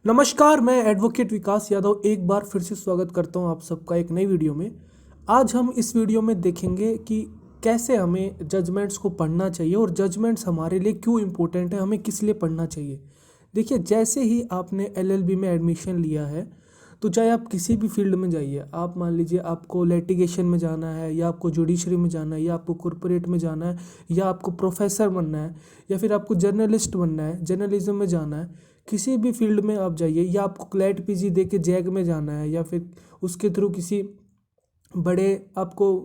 नमस्कार, मैं एडवोकेट विकास यादव एक बार फिर से स्वागत करता हूं आप सबका एक नई वीडियो में। आज हम इस वीडियो में देखेंगे कि कैसे हमें जजमेंट्स को पढ़ना चाहिए और जजमेंट्स हमारे लिए क्यों इम्पोर्टेंट है, हमें किस लिए पढ़ना चाहिए। देखिए, जैसे ही आपने एलएलबी में एडमिशन लिया है तो चाहे आप किसी भी फील्ड में जाइए, आप मान लीजिए आपको लिटिगेशन में जाना है या आपको जुडिशरी में जाना है या आपको कॉरपोरेट में जाना है या आपको प्रोफेसर बनना है या फिर आपको जर्नलिस्ट बनना है, जर्नलिज्म में जाना है, किसी भी फील्ड में आप जाइए या आपको क्लैट पीजी दे के जैग में जाना है या फिर उसके थ्रू किसी बड़े आपको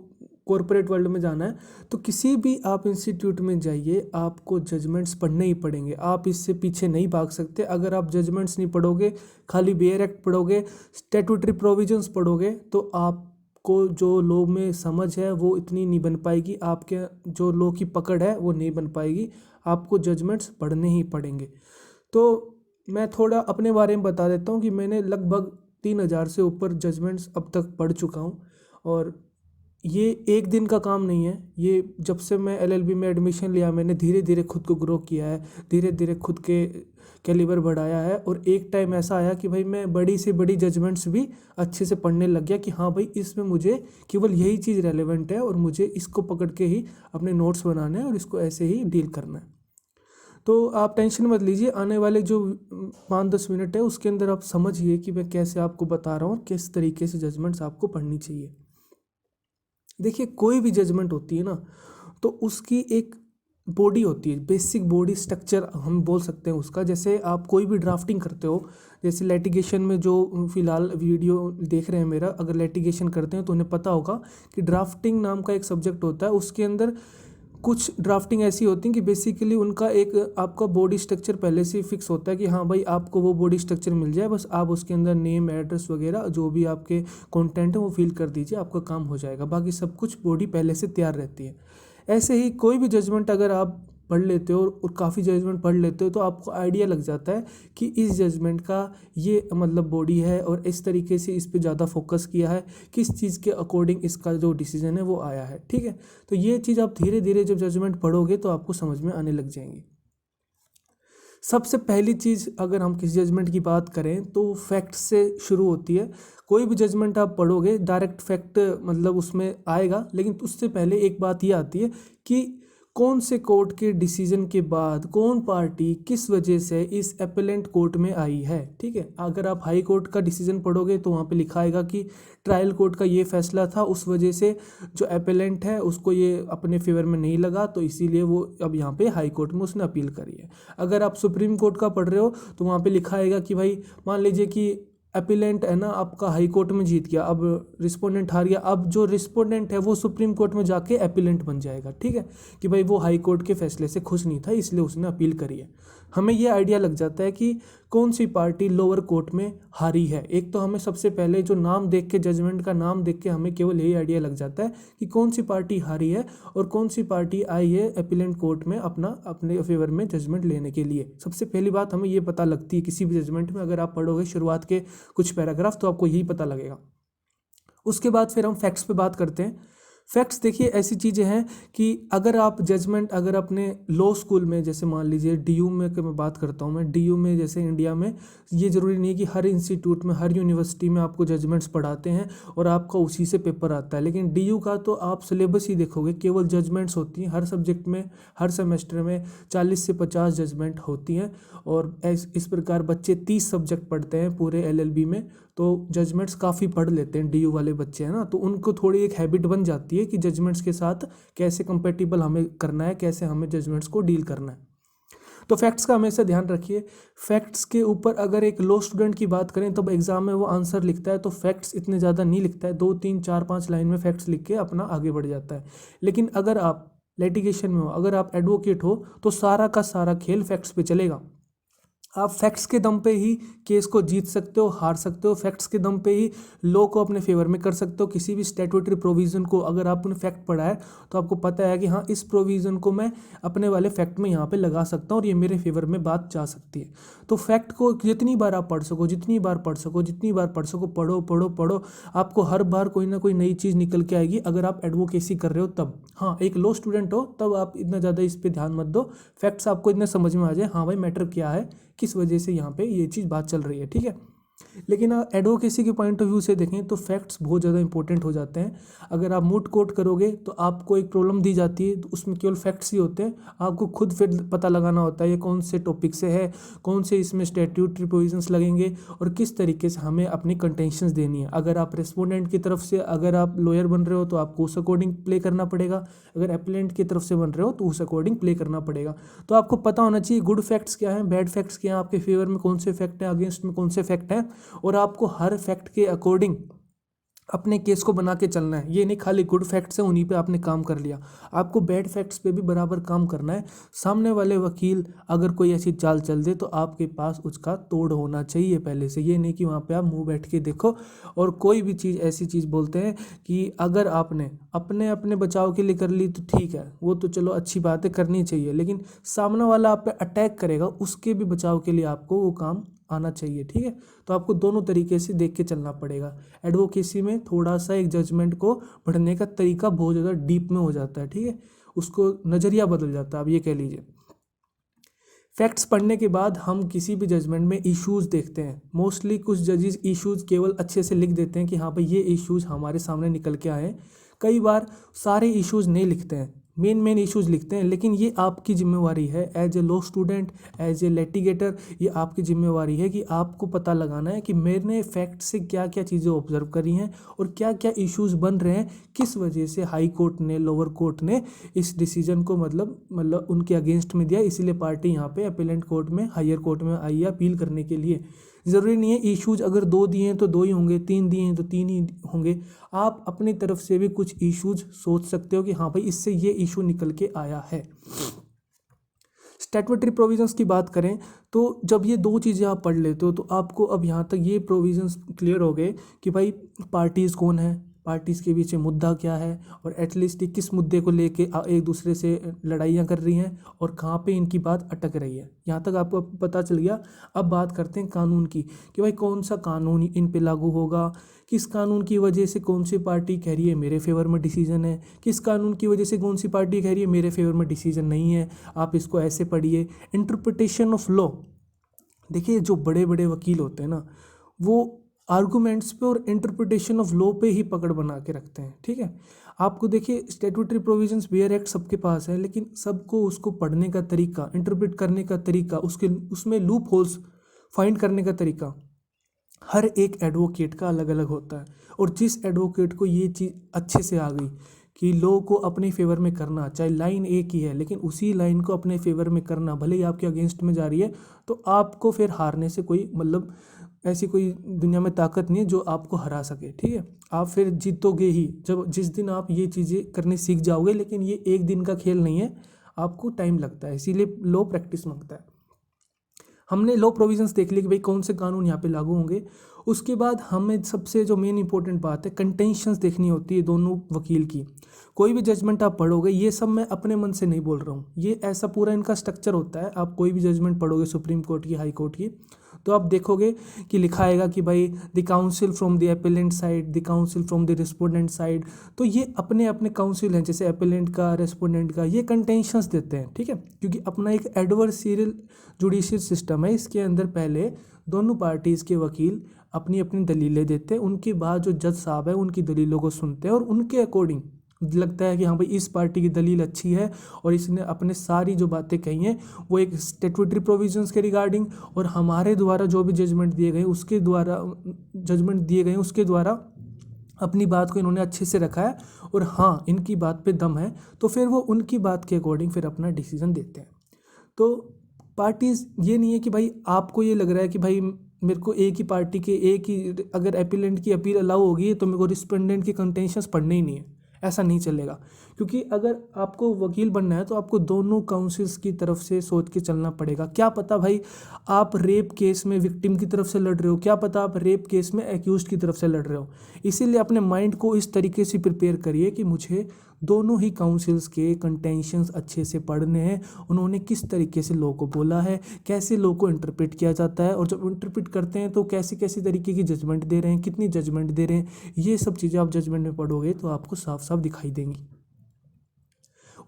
कॉरपोरेट वर्ल्ड में जाना है, तो किसी भी आप इंस्टीट्यूट में जाइए, आपको जजमेंट्स पढ़ने ही पड़ेंगे। आप इससे पीछे नहीं भाग सकते। अगर आप जजमेंट्स नहीं पढ़ोगे, खाली बेयर एक्ट पढ़ोगे, स्टैट्यूटरी प्रोविजंस पढ़ोगे, तो आपको जो लॉ में समझ है वो इतनी नहीं बन पाएगी, आपके जो लॉ की पकड़ है वो नहीं बन पाएगी। आपको जजमेंट्स पढ़ने ही पड़ेंगे। तो मैं थोड़ा अपने बारे में बता देता हूँ कि मैंने लगभग 3000 से ऊपर जजमेंट्स अब तक पढ़ चुका हूँ। और ये एक दिन का काम नहीं है। ये जब से मैं एलएलबी में एडमिशन लिया, मैंने धीरे धीरे खुद को ग्रो किया है, धीरे धीरे खुद के कैलिबर बढ़ाया है। और एक टाइम ऐसा आया कि भाई मैं बड़ी से बड़ी जजमेंट्स भी अच्छे से पढ़ने लग गया कि हाँ भाई, इसमें मुझे केवल यही चीज़ रेलेवेंट है और मुझे इसको पकड़ के ही अपने नोट्स बनाने हैं और इसको ऐसे ही डील करना है। तो आप टेंशन मत लीजिए, आने वाले जो 5-10 मिनट है उसके अंदर आप समझिए कि मैं कैसे आपको बता रहा हूँ और किस तरीके से जजमेंट्स आपको पढ़नी चाहिए। देखिए, कोई भी जजमेंट होती है ना, तो उसकी एक बॉडी होती है, बेसिक बॉडी स्ट्रक्चर हम बोल सकते हैं उसका। जैसे आप कोई भी ड्राफ्टिंग करते हो, जैसे लिटिगेशन में जो फिलहाल वीडियो देख रहे हैं मेरा, अगर लिटिगेशन करते हैं तो उन्हें पता होगा कि ड्राफ्टिंग नाम का एक सब्जेक्ट होता है। उसके अंदर कुछ ड्राफ्टिंग ऐसी होती हैं कि बेसिकली उनका एक आपका बॉडी स्ट्रक्चर पहले से ही फिक्स होता है कि हाँ भाई, आपको वो बॉडी स्ट्रक्चर मिल जाए, बस आप उसके अंदर नेम, एड्रेस वगैरह जो भी आपके कंटेंट है वो फिल कर दीजिए, आपका काम हो जाएगा। बाकी सब कुछ बॉडी पहले से तैयार रहती है। ऐसे ही कोई भी जजमेंट अगर आप पढ़ लेते हो और काफ़ी जजमेंट पढ़ लेते हो तो आपको आइडिया लग जाता है कि इस जजमेंट का ये मतलब बॉडी है और इस तरीके से इस पे ज़्यादा फोकस किया है, किस चीज़ के अकॉर्डिंग इसका जो डिसीजन है वो आया है। ठीक है, तो ये चीज़ आप धीरे धीरे जब जजमेंट पढ़ोगे तो आपको समझ में आने लग जाएंगी। सबसे पहली चीज़, अगर हम किसी जजमेंट की बात करें तो फैक्ट से शुरू होती है। कोई भी जजमेंट आप पढ़ोगे, डायरेक्ट फैक्ट मतलब उसमें आएगा, लेकिन उससे पहले एक बात ये आती है कि कौन से कोर्ट के डिसीजन के बाद कौन पार्टी किस वजह से इस अपेलेंट कोर्ट में आई है। ठीक है, अगर आप हाई कोर्ट का डिसीजन पढ़ोगे तो वहाँ पे लिखा आएगा कि ट्रायल कोर्ट का ये फैसला था, उस वजह से जो अपेलेंट है उसको ये अपने फेवर में नहीं लगा, तो इसीलिए वो अब यहाँ पे हाई कोर्ट में उसने अपील करी है। अगर आप सुप्रीम कोर्ट का पढ़ रहे हो तो वहाँ पे लिखा आएगा कि भाई मान लीजिए कि अपीलेंट है ना, आपका हाई कोर्ट में जीत गया, अब रिस्पोंडेंट हार गया, अब जो रिस्पोंडेंट है वो सुप्रीम कोर्ट में जाके अपीलेंट बन जाएगा। ठीक है, कि भाई वो हाई कोर्ट के फैसले से खुश नहीं था इसलिए उसने अपील करी है। हमें ये आइडिया लग जाता है कि कौन सी पार्टी लोअर कोर्ट में हारी है। एक तो हमें सबसे पहले जो नाम देख के, जजमेंट का नाम देख के हमें केवल यही आइडिया लग जाता है कि कौन सी पार्टी हारी है और कौन सी पार्टी आई है अपीलेंट कोर्ट में अपने फेवर में जजमेंट लेने के लिए। सबसे पहली बात हमें ये पता लगती है किसी भी जजमेंट में। अगर आप पढ़ोगे शुरुआत के कुछ पैराग्राफ तो आपको यही पता लगेगा। उसके बाद फिर हम फैक्ट्स पे बात करते हैं। फैक्ट्स देखिए ऐसी चीज़ें हैं कि अगर आप जजमेंट, अगर अपने लॉ स्कूल में, जैसे मान लीजिए डीयू में कि मैं बात करता हूँ, मैं डीयू में, जैसे इंडिया में ये ज़रूरी नहीं है कि हर इंस्टीट्यूट में, हर यूनिवर्सिटी में आपको जजमेंट्स पढ़ाते हैं और आपका उसी से पेपर आता है। लेकिन डीयू का तो आप सिलेबस ही देखोगे, केवल जजमेंट्स होती हैं हर सब्जेक्ट में। हर सेमेस्टर में 40 से 50 जजमेंट होती हैं और इस प्रकार बच्चे 30 सब्जेक्ट पढ़ते हैं पूरे एलएलबी में। तो जजमेंट्स काफ़ी पढ़ लेते हैं डीयू वाले बच्चे, हैं ना, तो उनको थोड़ी एक हैबिट बन जाती है कि जजमेंट्स के साथ कैसे कंपेटिबल हमें करना है, कैसे हमें जजमेंट्स को डील करना है। तो फैक्ट्स का हमेशा ध्यान रखिए। फैक्ट्स के ऊपर अगर एक लॉ स्टूडेंट की बात करें तब एग्जाम में वो आंसर लिखता है तो फैक्ट्स इतने ज़्यादा नहीं लिखता है, 2-3-4-5 लाइन में फैक्ट्स लिख के अपना आगे बढ़ जाता है। लेकिन अगर आप लिटिगेशन में हो, अगर आप एडवोकेट हो, तो सारा का सारा खेल फैक्ट्स पे चलेगा। आप फैक्ट्स के दम पे ही केस को जीत सकते हो, हार सकते हो। फैक्ट्स के दम पे ही लॉ को अपने फेवर में कर सकते हो। किसी भी स्टैट्यूटरी प्रोविज़न को अगर आपने फैक्ट पढ़ा है तो आपको पता है कि हाँ, इस प्रोविज़न को मैं अपने वाले फैक्ट में यहाँ पे लगा सकता हूँ और ये मेरे फेवर में बात जा सकती है। तो फैक्ट को जितनी बार आप पढ़ सको, जितनी बार पढ़ सको, जितनी बार पढ़ सको, पढ़ो पढ़ो पढ़ो। आपको हर बार कोई ना कोई नई चीज़ निकल के आएगी अगर आप एडवोकेसी कर रहे हो तब। हाँ, एक लॉ स्टूडेंट हो तब आप इतना ज़्यादा इस पर ध्यान मत दो। फैक्ट्स आपको इतना समझ में आ जाए, हाँ भाई मैटर क्या है, किस वजह से यहाँ पे ये चीज़ बात चल रही है, ठीक है। लेकिन एडवोकेसी के पॉइंट ऑफ व्यू से देखें तो फैक्ट्स बहुत ज़्यादा इंपॉर्टेंट हो जाते हैं। अगर आप मूट कोर्ट करोगे तो आपको एक प्रॉब्लम दी जाती है तो उसमें केवल फैक्ट्स ही होते हैं, आपको खुद फिर पता लगाना होता है ये कौन से टॉपिक से है, कौन से इसमें स्टैट्यूटरी प्रोविजंस लगेंगे और किस तरीके से हमें अपनी कंटेंशंस देनी है। अगर आप रेस्पोंडेंट की तरफ से अगर आप लॉयर बन रहे हो तो आपको उस अकॉर्डिंग प्ले करना पड़ेगा, अगर एप्लेंट की तरफ से बन रहे हो तो उस अकॉर्डिंग प्ले करना पड़ेगा। तो आपको पता होना चाहिए गुड फैक्ट्स क्या हैं, बैड फैक्ट्स क्या हैं, आपके फेवर में कौन से फैक्ट हैं, अगेंस्ट में कौन से फैक्ट हैं, और आपको हर फैक्ट के अकॉर्डिंग अपने केस को बना के चलना है। ये नहीं खाली गुड फैक्ट्स हैं उन्हीं पे आपने काम कर लिया, आपको बैड फैक्ट्स पे भी बराबर काम करना है। सामने वाले वकील अगर कोई ऐसी चाल चल दे तो आपके पास उसका तोड़ होना चाहिए पहले से। ये नहीं कि वहाँ पे आप मुंह बैठ के देखो और कोई भी चीज़ ऐसी चीज़ बोलते हैं कि अगर आपने अपने अपने बचाव के लिए कर ली तो ठीक है, वो तो चलो अच्छी बात है, करनी चाहिए, लेकिन सामने वाला आप पे अटैक करेगा उसके भी बचाव के लिए आपको वो काम आना चाहिए, ठीक है। तो आपको दोनों तरीके से देख के चलना पड़ेगा। एडवोकेसी में थोड़ा सा एक जजमेंट को पढ़ने का तरीका बहुत ज़्यादा डीप में हो जाता है, ठीक है, उसको नज़रिया बदल जाता है, आप ये कह लीजिए। फैक्ट्स पढ़ने के बाद हम किसी भी जजमेंट में इश्यूज देखते हैं। मोस्टली कुछ जजेस इश्यूज केवल अच्छे से लिख देते हैं कि हाँ भाई ये इश्यूज हमारे सामने निकल के आए हैं। कई बार सारे इश्यूज नहीं लिखते हैं, मेन इश्यूज लिखते हैं, लेकिन ये आपकी जिम्मेवारी है as a law student, as a litigator, ये आपकी जिम्मेवारी है कि आपको पता लगाना है कि मैंने फैक्ट से क्या क्या चीज़ें ऑब्जर्व करी हैं और क्या क्या इश्यूज बन रहे हैं, किस वजह से हाई कोर्ट ने, लोअर कोर्ट ने इस डिसीजन को मतलब उनके अगेंस्ट में दिया, इसीलिए पार्टी यहाँ पे अपीलेंट कोर्ट में, हायर कोर्ट में आई है अपील करने के लिए। ज़रूरी नहीं है इश्यूज अगर 2 दिए हैं तो 2 ही होंगे, 3 दिए हैं तो 3 ही होंगे। आप अपनी तरफ से भी कुछ इश्यूज सोच सकते हो कि हाँ भाई इससे ये इशू निकल के आया है। स्टैट्यूटरी प्रोविजंस की बात करें तो जब ये 2 चीज़ें आप पढ़ लेते हो तो आपको अब यहाँ तक ये प्रोविजंस क्लियर हो गए कि भाई पार्टीज़ कौन है, पार्टीज़ के पीछे मुद्दा क्या है और एटलीस्ट किस मुद्दे को लेके एक दूसरे से लड़ाइयाँ कर रही हैं और कहाँ पे इनकी बात अटक रही है। यहाँ तक आपको पता चल गया। अब बात करते हैं कानून की कि भाई कौन सा कानून इन पे लागू होगा, किस कानून की वजह से कौन सी पार्टी कह रही है मेरे फेवर में डिसीजन है, किस कानून की वजह से कौन सी पार्टी कह रही है मेरे फेवर में डिसीजन नहीं है। आप इसको ऐसे पढ़िए, इंटरप्रिटेशन ऑफ लॉ। देखिए जो बड़े बड़े वकील होते हैं ना वो आर्गूमेंट्स पे और इंटरप्रिटेशन ऑफ लॉ पे ही पकड़ बना के रखते हैं, ठीक है। आपको देखिए स्टैट्यूटरी प्रोविजंस बेयर एक्ट सबके पास है, लेकिन सबको उसको पढ़ने का तरीका, इंटरप्रेट करने का तरीका, उसमें लूप होल्स फाइंड करने का तरीका हर एक एडवोकेट का अलग अलग होता है। और जिस एडवोकेट को ये चीज़ अच्छे से आ गई कि लॉ को अपने फेवर में करना, चाहे लाइन एक ही है लेकिन उसी लाइन को अपने फेवर में करना, भले ही आपके अगेंस्ट में जा रही है, तो आपको फिर हारने से कोई मतलब ऐसी कोई दुनिया में ताकत नहीं है जो आपको हरा सके, ठीक है। आप फिर जीतोगे ही जब जिस दिन आप ये चीज़ें करने सीख जाओगे, लेकिन ये एक दिन का खेल नहीं है, आपको टाइम लगता है, इसीलिए लॉ प्रैक्टिस मांगता है। हमने लॉ प्रोविजंस देख ली कि भाई कौन से कानून यहाँ पे लागू होंगे। उसके बाद हमें सबसे जो मेन इंपॉर्टेंट बात है कंटेंशंस देखनी होती है दोनों वकील की। कोई भी जजमेंट आप पढ़ोगे, ये सब मैं अपने मन से नहीं बोल रहा हूँ, ये ऐसा पूरा इनका स्ट्रक्चर होता है। आप कोई भी जजमेंट पढ़ोगे सुप्रीम कोर्ट की, हाई कोर्ट की, तो आप देखोगे कि लिखा आएगा कि भाई the counsel from the appellant side, the counsel from the respondent side. तो ये अपने अपने काउंसिल हैं, जैसे एपेलेंट का, रेस्पोंडेंट का, ये कंटेंशंस देते हैं, ठीक है। क्योंकि अपना एक एडवर्सरियल जुडिशियल सिस्टम है, इसके अंदर पहले दोनों पार्टीज़ के वकील अपनी अपनी दलीलें देते हैं, उनके बाद जो जज साहब है उनकी दलीलों को सुनते हैं और उनके अकॉर्डिंग लगता है कि हाँ भाई इस पार्टी की दलील अच्छी है और इसने अपने सारी जो बातें कही हैं वो एक स्टैट्यूटरी प्रोविजंस के रिगार्डिंग और हमारे द्वारा जो भी जजमेंट दिए गए उसके द्वारा अपनी बात को इन्होंने अच्छे से रखा है और हाँ इनकी बात पे दम है, तो फिर वो उनकी बात के अकॉर्डिंग फिर अपना डिसीजन देते हैं। तो पार्टीज़ ये नहीं है कि भाई आपको ये लग रहा है कि भाई मेरे को एक ही पार्टी के एक ही, अगर एपिलेंट की अपील अलाउ होगी तो मेरे को रिस्पोंडेंट के कंटेंशंस पढ़ने ही नहीं है, ऐसा नहीं चलेगा। क्योंकि अगर आपको वकील बनना है तो आपको दोनों काउंसिल्स की तरफ से सोच के चलना पड़ेगा। क्या पता भाई आप रेप केस में विक्टिम की तरफ से लड़ रहे हो, क्या पता आप रेप केस में एक्यूज्ड की तरफ से लड़ रहे हो। इसीलिए अपने माइंड को इस तरीके से प्रिपेयर करिए कि मुझे दोनों ही काउंसिल्स के कंटेंशंस अच्छे से पढ़ने हैं, उन्होंने किस तरीके से लॉ को बोला है, कैसे लॉ को इंटरप्रेट किया जाता है, और जब इंटरप्रेट करते हैं तो कैसी कैसी तरीके की जजमेंट दे रहे हैं, कितनी जजमेंट दे रहे हैं, ये सब चीज़ें आप जजमेंट में पढ़ोगे तो आपको साफ साफ दिखाई देंगी।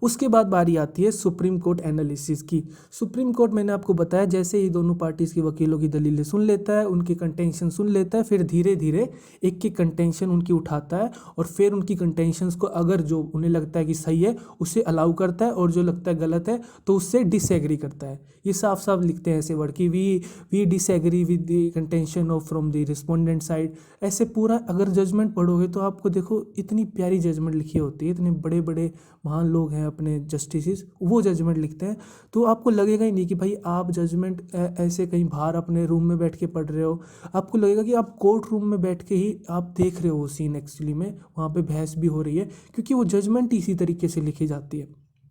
उसके बाद बारी आती है सुप्रीम कोर्ट एनालिसिस की। सुप्रीम कोर्ट मैंने आपको बताया जैसे ही दोनों पार्टीज़ के वकीलों की दलीलें सुन लेता है, उनके कंटेंशन सुन लेता है, फिर धीरे धीरे एक एक कंटेंशन उनकी उठाता है और फिर उनकी कंटेंशंस को अगर जो उन्हें लगता है कि सही है उसे अलाउ करता है और जो लगता है गलत है तो उससे डिसएग्री करता है। ये साफ साफ लिखते हैं ऐसे वर्ड कि we disagree with the contention of from the respondent side. ऐसे पूरा अगर जजमेंट पढ़ोगे तो आपको देखो इतनी प्यारी जजमेंट लिखी होती है, इतने बड़े बड़े महान लोग हैं अपने जस्टिसेस, वो जजमेंट लिखते हैं तो आपको लगेगा ही नहीं कि भाई आप जजमेंट ऐसे कहीं बाहर अपने रूम में बैठ के पढ़ रहे हो। आपको लगेगा कि आप कोर्ट रूम में बैठ के ही आप देख रहे हो वो सीन, एक्चुअली में वहाँ पे बहस भी हो रही है क्योंकि वो जजमेंट इसी तरीके से लिखी जाती है।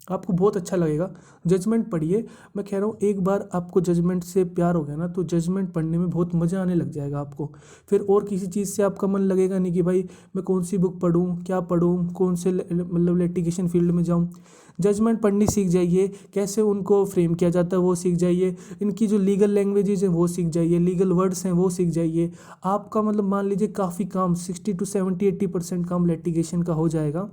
आपको बहुत अच्छा लगेगा, जजमेंट पढ़िए। मैं कह रहा हूँ एक बार आपको जजमेंट से प्यार हो गया ना तो जजमेंट पढ़ने में बहुत मज़ा आने लग जाएगा आपको। फिर और किसी चीज़ से आपका मन लगेगा नहीं कि भाई मैं कौन सी बुक पढूं, क्या पढूं, कौन से मतलब लिटिगेशन फील्ड में जाऊं। जजमेंट पढ़नी सीख जाइए, कैसे उनको फ्रेम किया जाता है वो सीख जाइए, इनकी जो लीगल लैंग्वेजेज हैं वो सीख जाइए, लीगल वर्ड्स हैं वो सीख जाइए। आपका मतलब मान लीजिए काफ़ी काम 60 to 70-80% काम लिटिगेशन का हो जाएगा।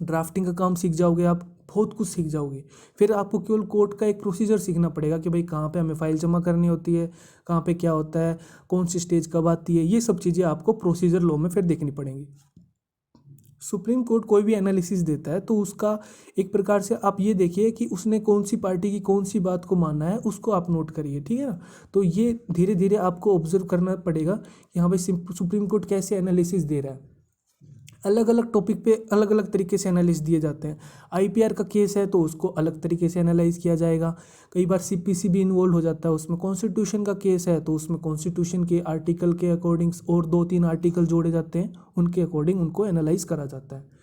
ड्राफ्टिंग का काम सीख जाओगे आप, बहुत कुछ सीख जाओगे। फिर आपको केवल कोर्ट का एक प्रोसीजर सीखना पड़ेगा कि भाई कहाँ पे हमें फाइल जमा करनी होती है, कहाँ पे क्या होता है, कौन सी स्टेज कब आती है, ये सब चीज़ें आपको प्रोसीजर लॉ में फिर देखनी पड़ेंगी। सुप्रीम कोर्ट कोई भी एनालिसिस देता है तो उसका एक प्रकार से आप ये देखिए कि उसने कौन सी पार्टी की कौन सी बात को मानना है, उसको आप नोट करिए, ठीक है ना। तो ये धीरे धीरे आपको ऑब्जर्व करना पड़ेगा कि हाँ भाई सुप्रीम कोर्ट कैसे एनालिसिस दे रहा है। अलग अलग टॉपिक पे अलग अलग तरीके से एनालिसिस दिए जाते हैं। आईपीआर का केस है तो उसको अलग तरीके से एनालाइज किया जाएगा। कई बार सीपीसी भी इन्वॉल्व हो जाता है उसमें। कॉन्स्टिट्यूशन का केस है तो उसमें कॉन्स्टिट्यूशन के आर्टिकल के अकॉर्डिंग्स और 2-3 आर्टिकल जोड़े जाते हैं, उनके अकॉर्डिंग उनको एनालाइज करा जाता है।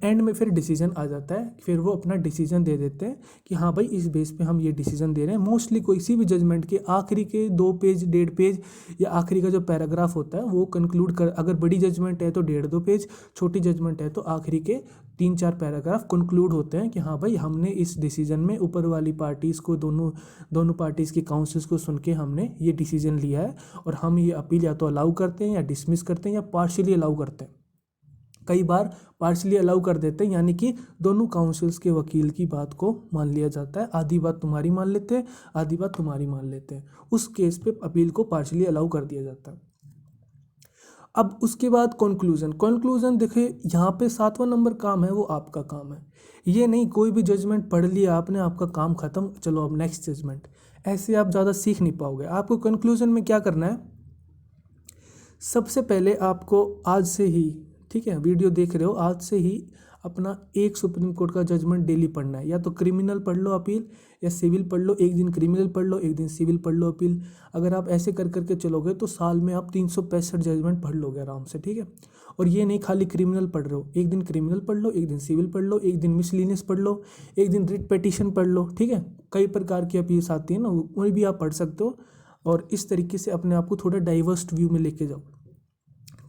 एंड में फिर डिसीजन आ जाता है, फिर वो अपना डिसीजन दे देते हैं कि हाँ भाई इस बेस पे हम ये डिसीजन दे रहे हैं। मोस्टली किसी भी जजमेंट के आखिरी के 2 पेज 1.5 पेज या आखिरी का जो पैराग्राफ होता है वो कंक्लूड कर, अगर बड़ी जजमेंट है तो 1.5-2 पेज, छोटी जजमेंट है तो आखिरी के 3-4 पैराग्राफ कंक्लूड होते हैं कि हाँ भाई हमने इस डिसीजन में ऊपर वाली पार्टीज़ को दोनों पार्टीज़ की काउंसिल्स को सुन के हमने ये डिसीजन लिया है और हम ये अपील या तो अलाउ करते हैं या डिसमिस करते हैं या पार्शियली अलाउ करते हैं। कई बार पार्शली अलाउ कर देते हैं, यानी कि दोनों काउंसिल्स के वकील की बात को मान लिया जाता है। आधी बात तुम्हारी मान लेते हैं, आधी बात तुम्हारी मान लेते हैं। उस केस पे अपील को पार्शली अलाउ कर दिया जाता है। अब उसके बाद कंक्लूजन देखिए, यहाँ पे 7वां नंबर काम है वो आपका काम है। ये नहीं कोई भी जजमेंट पढ़ लिया आपने, आपका काम खत्म, चलो अब नेक्स्ट जजमेंट, ऐसे आप ज़्यादा सीख नहीं पाओगे। आपको कंक्लूजन में क्या करना है, सबसे पहले आपको आज से ही, ठीक है, वीडियो देख रहे हो, आज से ही अपना एक सुप्रीम कोर्ट का जजमेंट डेली पढ़ना है। या तो क्रिमिनल पढ़ लो अपील, या सिविल पढ़ लो, एक दिन क्रिमिनल पढ़ लो, एक दिन सिविल पढ़ लो अपील। अगर आप ऐसे कर करके चलोगे तो साल में आप 365 जजमेंट पढ़ लोगे आराम से, ठीक है। और ये नहीं खाली क्रिमिनल पढ़ रहे हो, एक दिन क्रिमिनल पढ़ लो, एक दिन सिविल पढ़ लो, एक दिन मिसलिनियस पढ़ लो, एक दिन रिट पिटीशन पढ़ लो, ठीक है। कई प्रकार की अपील्स आती है ना, वही भी आप पढ़ सकते हो। और इस तरीके से अपने आप को थोड़ा डाइवर्स व्यू में लेके जाओ।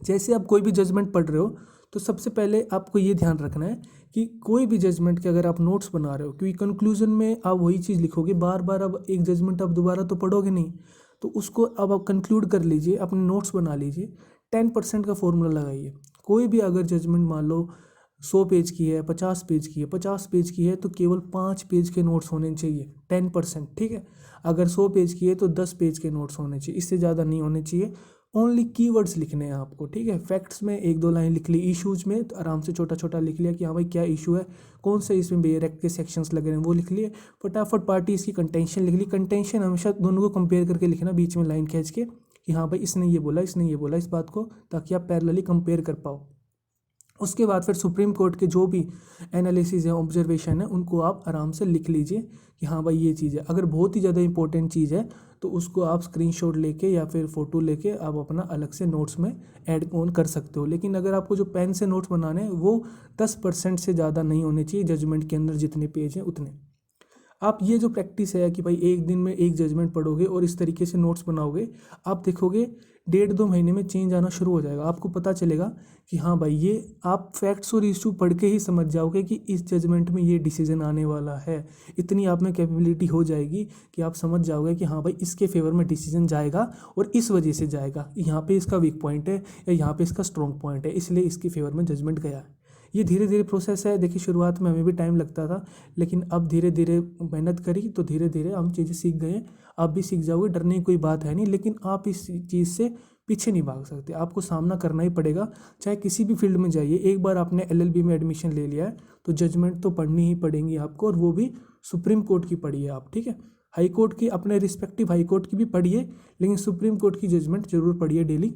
जैसे आप कोई भी जजमेंट पढ़ रहे हो तो सबसे पहले आपको ये ध्यान रखना है कि कोई भी जजमेंट के अगर आप नोट्स बना रहे हो, क्योंकि कंक्लूजन में आप वही चीज़ लिखोगे बार बार, अब एक जजमेंट आप दोबारा तो पढ़ोगे नहीं, तो उसको अब आप कंक्लूड कर लीजिए, अपने नोट्स बना लीजिए। 10% का फॉर्मूला लगाइए। कोई भी अगर जजमेंट मान लो 100 पेज की है, 50 पेज की है, 50 पेज की है तो केवल 5 पेज के नोट्स होने चाहिए, 10%, ठीक है। अगर 100 पेज की है तो 10 पेज के नोट्स होने चाहिए, इससे ज़्यादा नहीं होने चाहिए। ओनली कीवर्ड्स लिखने हैं आपको, ठीक है। फैक्ट्स में 1-2 लाइन लिख ली, इश्यूज में तो आराम से छोटा छोटा लिख लिया कि हाँ भाई क्या इशू है, कौन से इसमें बेयर एक्ट के सेक्शंस लगे हैं वो लिख लिए। फटाफट पार्टी इसकी कंटेंशन लिख ली। कंटेंशन हमेशा दोनों को कंपेयर करके लिखना, बीच में लाइन खींच के कि हाँ भाई इसने ये बोला, इसने ये बोला, इस बात को, ताकि आप पैरेलली कंपेयर कर पाओ। उसके बाद फिर सुप्रीम कोर्ट के जो भी एनालिसिस है, ऑब्जर्वेशन है, उनको आप आराम से लिख लीजिए कि हाँ भाई ये चीज़ है। अगर बहुत ही ज़्यादा इंपॉर्टेंट चीज़ है तो उसको आप स्क्रीनशॉट लेके या फिर फ़ोटो लेके आप अपना अलग से नोट्स में ऐड ऑन कर सकते हो। लेकिन अगर आपको जो पेन से नोट्स बनाने हैं वो 10% से ज़्यादा नहीं होने चाहिए, जजमेंट के अंदर जितने पेज हैं उतने। आप ये जो प्रैक्टिस है कि भाई एक दिन में एक जजमेंट पढ़ोगे और इस तरीके से नोट्स बनाओगे, आप देखोगे 1.5-2 महीने में चेंज आना शुरू हो जाएगा। आपको पता चलेगा कि हाँ भाई ये आप फैक्ट्स और इशू पढ़ के ही समझ जाओगे कि इस जजमेंट में ये डिसीजन आने वाला है। इतनी आप में कैपेबिलिटी हो जाएगी कि आप समझ जाओगे कि हाँ भाई इसके फेवर में डिसीजन जाएगा और इस वजह से जाएगा, यहाँ पे इसका वीक पॉइंट है या यहाँ पे इसका स्ट्रॉन्ग पॉइंट है, इसलिए इसके फेवर में जजमेंट गया है। ये धीरे धीरे प्रोसेस है। देखिए शुरुआत में हमें भी टाइम लगता था, लेकिन अब धीरे धीरे मेहनत करी तो धीरे धीरे हम चीज़ें सीख गए हैं। आप भी सीख जाओगे, डरने की कोई बात है नहीं। लेकिन आप इस चीज़ से पीछे नहीं भाग सकते, आपको सामना करना ही पड़ेगा। चाहे किसी भी फील्ड में जाइए, एक बार आपने एलएलबी में एडमिशन ले लिया है तो जजमेंट तो पढ़नी ही पड़ेंगी आपको, और वो भी सुप्रीम कोर्ट की पढ़िए आप, ठीक है। हाई कोर्ट की, अपने रिस्पेक्टिव हाई कोर्ट की भी पढ़िए, लेकिन सुप्रीम कोर्ट की जजमेंट जरूर पढ़िए डेली।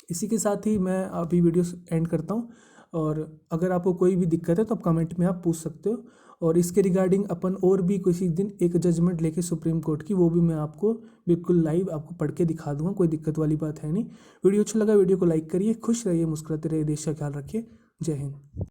इसी के साथ ही मैं अभी वीडियो एंड करता हूँ, और अगर आपको कोई भी दिक्कत है तो आप कमेंट में आप पूछ सकते हो। और इसके रिगार्डिंग अपन और भी किसी दिन एक जजमेंट लेके सुप्रीम कोर्ट की, वो भी मैं आपको बिल्कुल लाइव आपको पढ़ के दिखा दूंगा, कोई दिक्कत वाली बात है नहीं। वीडियो अच्छा लगा, वीडियो को लाइक करिए, खुश रहिए, मुस्कुराते रहिए, देश का ख्याल रखिए। जय हिंद।